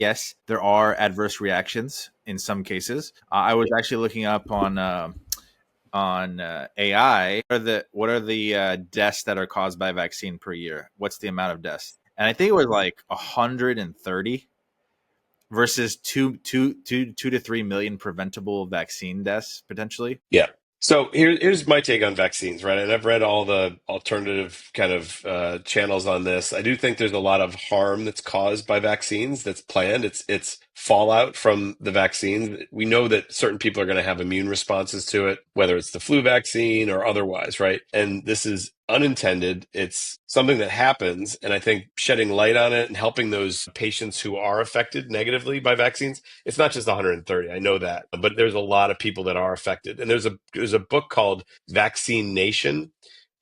yes, there are adverse reactions in some cases. I was actually looking up on AI. What are the deaths that are caused by vaccine per year? What's the amount of deaths? And I think it was like 130 versus two to 3 million preventable vaccine deaths potentially. Yeah. So here's my take on vaccines, right? And I've read all the alternative kind of channels on this. I do think there's a lot of harm that's caused by vaccines that's planned. It's fallout from the vaccines. We know that certain people are going to have immune responses to it, whether it's the flu vaccine or otherwise, right? And this is unintended. It's something that happens. And I think shedding light on it and helping those patients who are affected negatively by vaccines, it's not just 130. I know that, but there's a lot of people that are affected. And there's a book called Vaccine Nation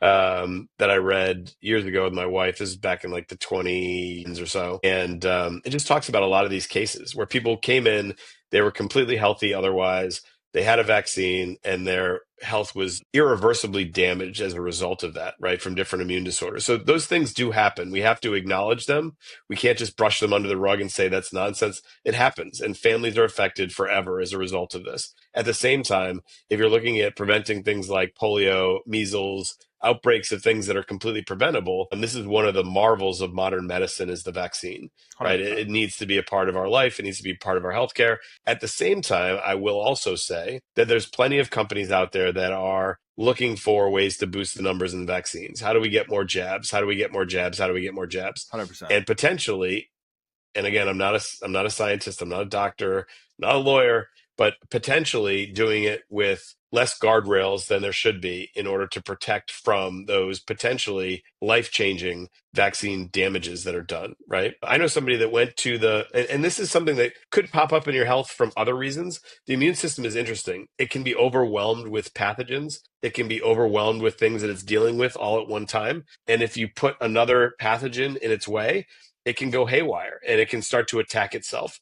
that I read years ago with my wife. This is back in like the 20s or so. And it just talks about a lot of these cases where people came in, they were completely healthy otherwise. They had a vaccine and their health was irreversibly damaged as a result of that, right? From different immune disorders. So those things do happen. We have to acknowledge them. We can't just brush them under the rug and say that's nonsense. It happens, and families are affected forever as a result of this. At the same time, if you're looking at preventing things like polio, measles, outbreaks of things that are completely preventable, and this is one of the marvels of modern medicine is the vaccine, right? It 100%. needs to be a part of our life. It needs to be part of our healthcare. At the same time, I will also say that there's plenty of companies out there that are looking for ways to boost the numbers in vaccines. How do we get more jabs? How do we get more jabs? How do we get more jabs? 100%. And potentially, and again, I'm not a scientist, I'm not a doctor, not a lawyer, but potentially doing it with less guardrails than there should be in order to protect from those potentially life-changing vaccine damages that are done, right? I know somebody that went to and this is something that could pop up in your health from other reasons. The immune system is interesting. It can be overwhelmed with pathogens. It can be overwhelmed with things that it's dealing with all at one time. And if you put another pathogen in its way, it can go haywire and it can start to attack itself.